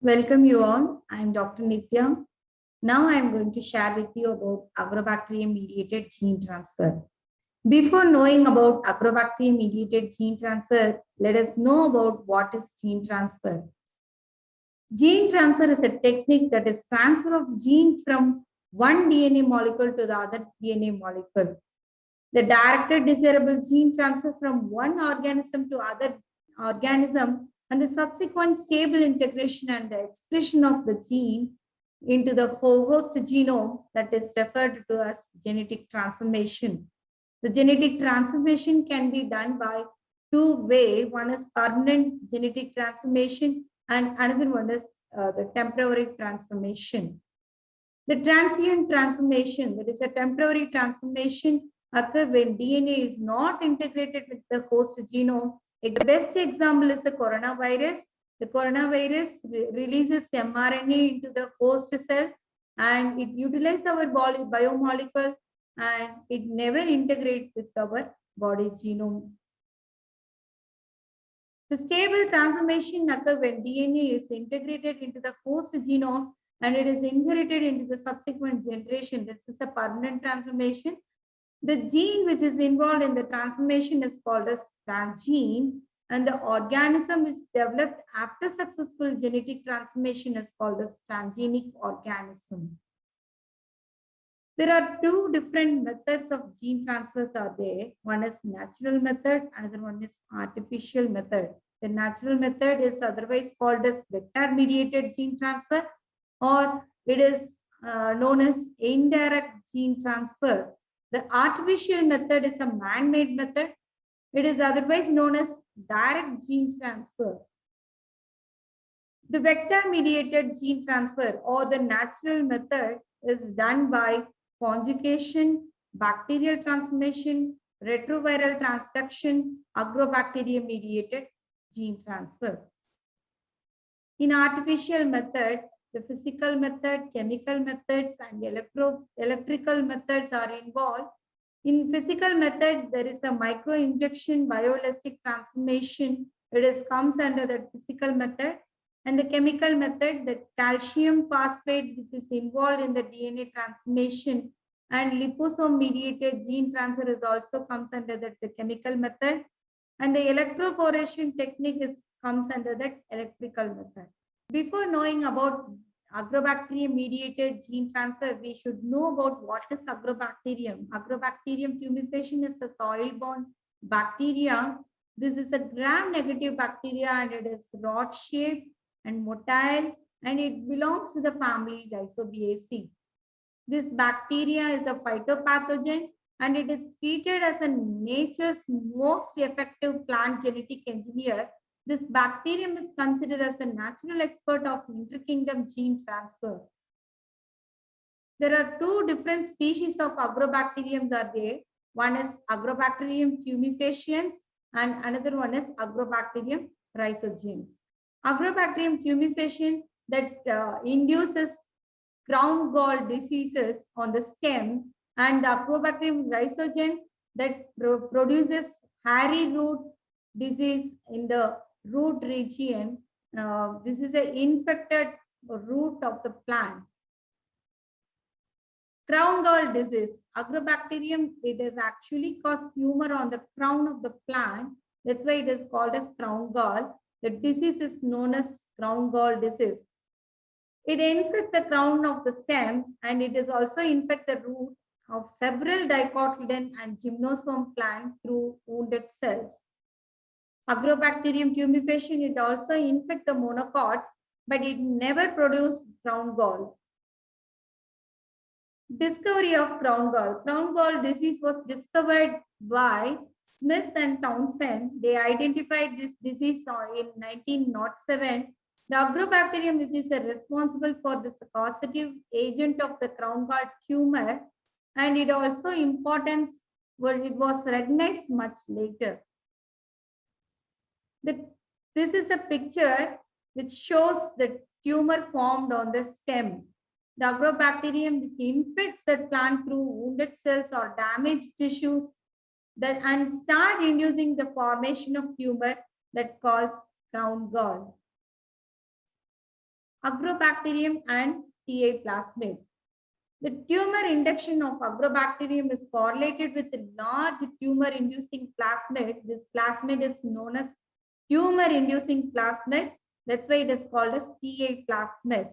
Welcome you all. I am Dr. Nitya. Now I am going to share with you about agrobacterium mediated gene transfer. Before knowing about agrobacterium mediated gene transfer, let us know about what is gene transfer. Gene transfer is a technique that is transfer of gene from one DNA molecule to the other DNA molecule. The directed desirable gene transfer from one organism to other organism and the subsequent stable integration and the expression of the gene into the host genome that is referred to as genetic transformation. The genetic transformation can be done by two ways. One is permanent genetic transformation and another one is the temporary transformation. The transient transformation, that is a temporary transformation, occur when DNA is not integrated with the host genome. The best example is the coronavirus. The coronavirus releases mRNA into the host cell and it utilizes our biomolecule and it never integrates with our body genome. The stable transformation occurs when DNA is integrated into the host genome and it is inherited into the subsequent generation. This is a permanent transformation. The gene which is involved in the transformation is called as transgene, and the organism is developed after successful genetic transformation is called as transgenic organism. There are two different methods of gene transfers are there. One is natural method, another one is artificial method. The natural method is otherwise called as vector mediated gene transfer, or it is known as indirect gene transfer. The artificial method is a man-made method. It is otherwise known as direct gene transfer. The vector mediated gene transfer or the natural method is done by conjugation, bacterial transformation, retroviral transduction, agrobacterium mediated gene transfer. In artificial method, the physical method, chemical methods, and electrical methods are involved. In physical method, there is a micro-injection bioelastic transformation. It comes under the physical method. And the chemical method, the calcium phosphate, which is involved in the DNA transformation, and liposome-mediated gene transfer is also comes under the chemical method. And the electroporation technique comes under that electrical method. Before knowing about agrobacterium mediated gene transfer, we should know about what is agrobacterium. Agrobacterium tumefaciens is a soil-borne bacteria. This is a gram-negative bacteria and it is rod-shaped and motile and it belongs to the family Rhizobiaceae. This bacteria is a phytopathogen and it is treated as a nature's most effective plant genetic engineer. This bacterium is considered as a natural expert of interkingdom gene transfer. There are two different species of agrobacteriums are there. One is Agrobacterium tumefaciens and another one is Agrobacterium rhizogenes. Agrobacterium tumefaciens that induces crown gall diseases on the stem, and the Agrobacterium rhizogene that produces hairy root disease in the root region. This is an infected root of the plant. Crown gall disease. Agrobacterium, it is actually cause tumor on the crown of the plant. That's why it is called as crown gall. The disease is known as crown gall disease. It infects the crown of the stem and it is also infect the root of several dicotyledon and gymnosperm plant through wounded cells. Agrobacterium tumefaciens, it also infect the monocots, but it never produced crown gall. Discovery of crown gall. Crown gall disease was discovered by Smith and Townsend. They identified this disease in 1907. The agrobacterium disease is responsible for the causative agent of the crown gall tumor, and it also importance where it was recognized much later. This is a picture which shows the tumor formed on the stem. The agrobacterium which infects the plant through wounded cells or damaged tissues and start inducing the formation of tumor that causes crown gall. Agrobacterium and TA plasmid. The tumor induction of Agrobacterium is correlated with a large tumor-inducing plasmid. This plasmid is known as tumor-inducing plasmid. That's why it is called as TA plasmid.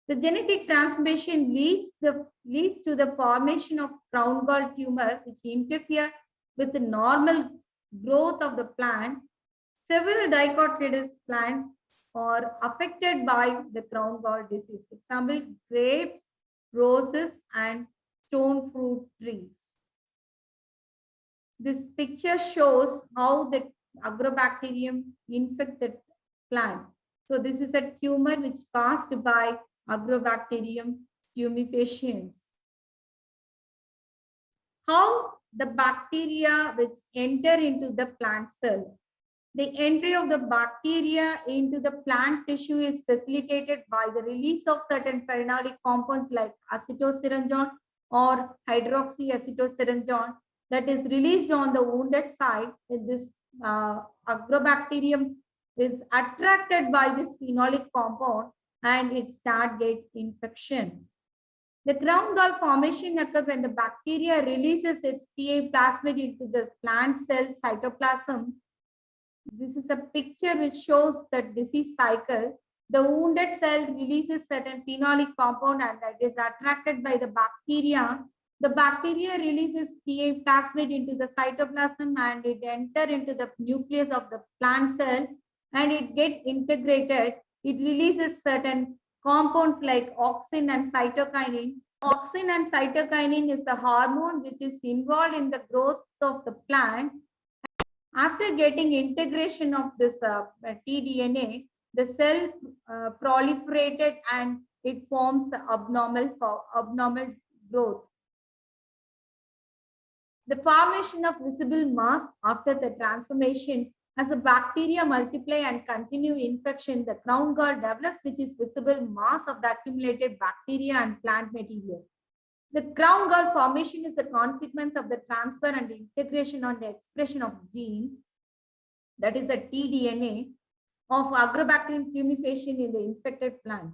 The genetic transformation leads to the formation of crown gall tumor, which interfere with the normal growth of the plant. Several dicotyledonous plants are affected by the crown gall disease. Example, grapes, roses, and stone fruit trees. This picture shows how the Agrobacterium infect the plant. So this is a tumor which caused by Agrobacterium tumefaciens. How the bacteria which enter into the plant cell. The entry of the bacteria into the plant tissue is facilitated by the release of certain phenolic compounds like acetosyringeon or hydroxyacetosyringeon that is released on the wounded site. This Agrobacterium is attracted by this phenolic compound and it starts get infection. The crown gall formation occurs when the bacteria releases its TA plasmid into the plant cell cytoplasm. This is a picture which shows the disease cycle. The wounded cell releases certain phenolic compound and it is attracted by the bacteria. The bacteria releases TA plasmid into the cytoplasm and it enters into the nucleus of the plant cell and it gets integrated. It releases certain compounds like auxin and cytokinin. Auxin and cytokinin is a hormone which is involved in the growth of the plant. After getting integration of this tDNA, the cell proliferated and it forms abnormal growth. The formation of visible mass after the transformation. As the bacteria multiply and continue infection, the crown gall develops, which is visible mass of the accumulated bacteria and plant material. The crown gall formation is a consequence of the transfer and integration on the expression of gene, that is a tDNA, of Agrobacterium tumefaciens in the infected plant.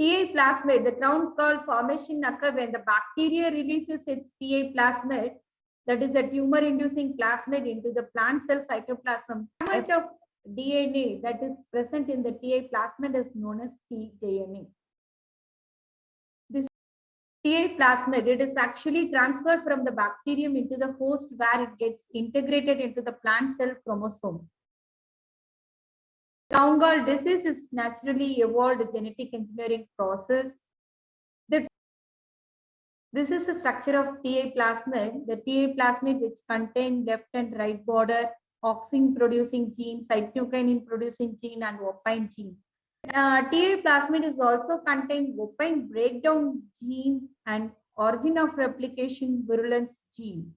TA plasmid, the crown gall formation occurs when the bacteria releases its TA plasmid, that is a tumor-inducing plasmid, into the plant cell cytoplasm. The amount of DNA that is present in the TA plasmid is known as tDNA. This TA plasmid, it is actually transferred from the bacterium into the host where it gets integrated into the plant cell chromosome. Crown gall disease is naturally evolved genetic engineering process. This is the structure of TA plasmid. The TA plasmid which contain left and right border, auxin producing gene, cytokinin producing gene, and opine gene. TA plasmid is also contain opine breakdown gene and origin of replication virulence gene.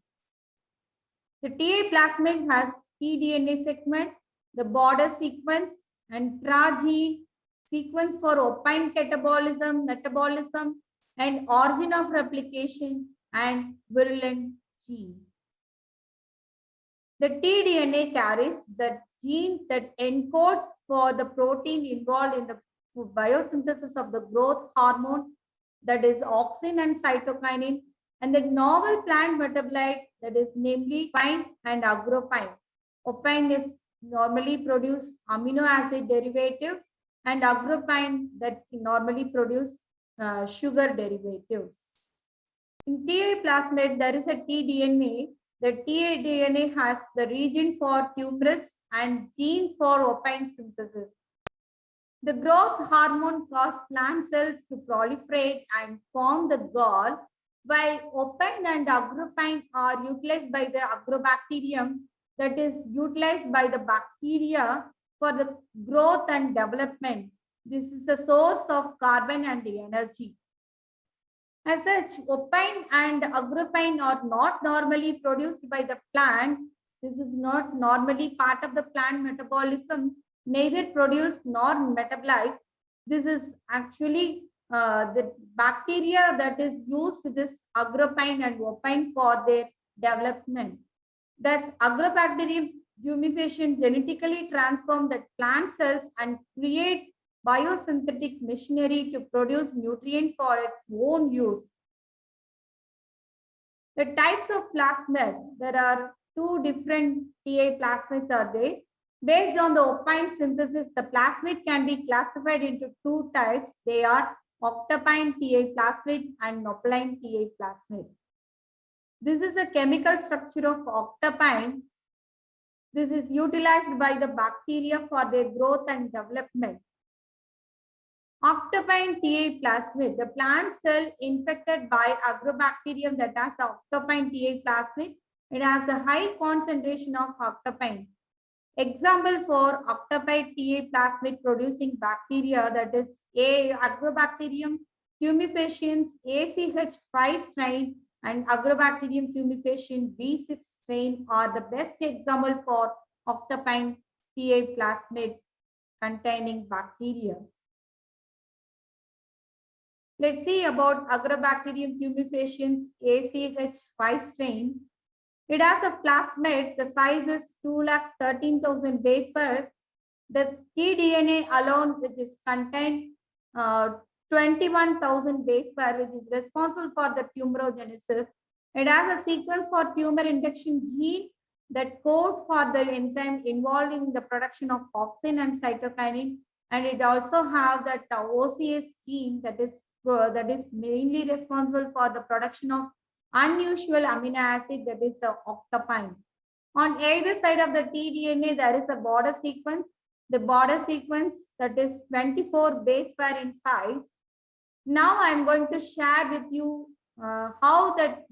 The TA plasmid has tDNA segment, the border sequence, and TRA gene, sequence for opine catabolism, metabolism, and origin of replication, and virulent gene. The tDNA carries the gene that encodes for the protein involved in the biosynthesis of the growth hormone, that is auxin and cytokinin, and the novel plant metabolite, that is namely opine and agropine. Opine is normally produce amino acid derivatives and agropine that normally produce sugar derivatives. In TA plasmid, there is a tDNA. The tDNA has the region for tumorous and gene for opine synthesis. The growth hormone causes plant cells to proliferate and form the gall, while opine and agropine are utilized by the Agrobacterium, that is utilized by the bacteria for the growth and development. This is a source of carbon and energy. As such, opine and agropine are not normally produced by the plant. This is not normally part of the plant metabolism, neither produced nor metabolized. This is actually the bacteria that is used this agropine and opine for their development. Thus, Agrobacterium tumefaciens genetically transform the plant cells and create biosynthetic machinery to produce nutrient for its own use. The types of plasmid, there are two different TA plasmids are there. Based on the opine synthesis, the plasmid can be classified into two types. They are octopine TA plasmid and nopline TA plasmid. This is a chemical structure of octopine. This is utilized by the bacteria for their growth and development. Octopine TA plasmid, the plant cell infected by agrobacterium that has octopine TA plasmid, it has a high concentration of octopine. Example for octopine TA plasmid producing bacteria, that is Agrobacterium tumefaciens ACH5 strain and Agrobacterium tumefaciens B6 strain are the best example for octopine TA plasmid containing bacteria. Let's see about Agrobacterium tumefaciens ACH5 strain. It has a plasmid, the size is 2,13,000 base pairs. The tDNA alone, which is contained 21,000 base pair, which is responsible for the tumorigenesis. It has a sequence for tumor induction gene that code for the enzyme involved in the production of auxin and cytokinin. And it also have that OCS gene that is mainly responsible for the production of unusual amino acid, that is the octopine. On either side of the tDNA, there is a border sequence. The border sequence that is 24 base pair in size. Now I am going to share with you how that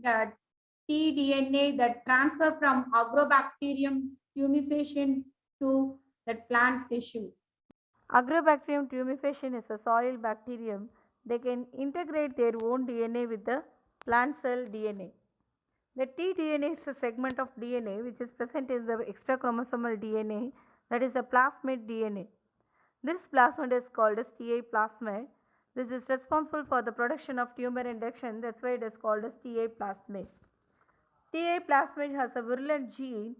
tDNA that transfer from Agrobacterium tumefaciens to the plant tissue. Agrobacterium tumefaciens is a soil bacterium. They can integrate their own DNA with the plant cell DNA. The tDNA is a segment of DNA which is present in the extra chromosomal DNA, that is the plasmid DNA. This plasmid is called as TA plasmid. This is responsible for the production of tumor induction, that's why it is called as TA plasmid. TA plasmid has a virulent gene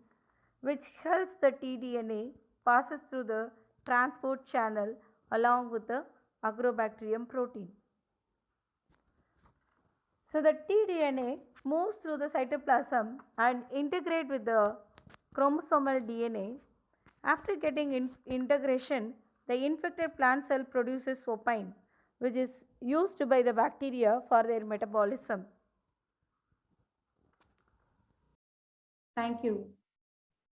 which helps the tDNA passes through the transport channel along with the agrobacterium protein. So the tDNA moves through the cytoplasm and integrate with the chromosomal DNA. After getting integration, the infected plant cell produces opine, which is used by the bacteria for their metabolism. Thank you.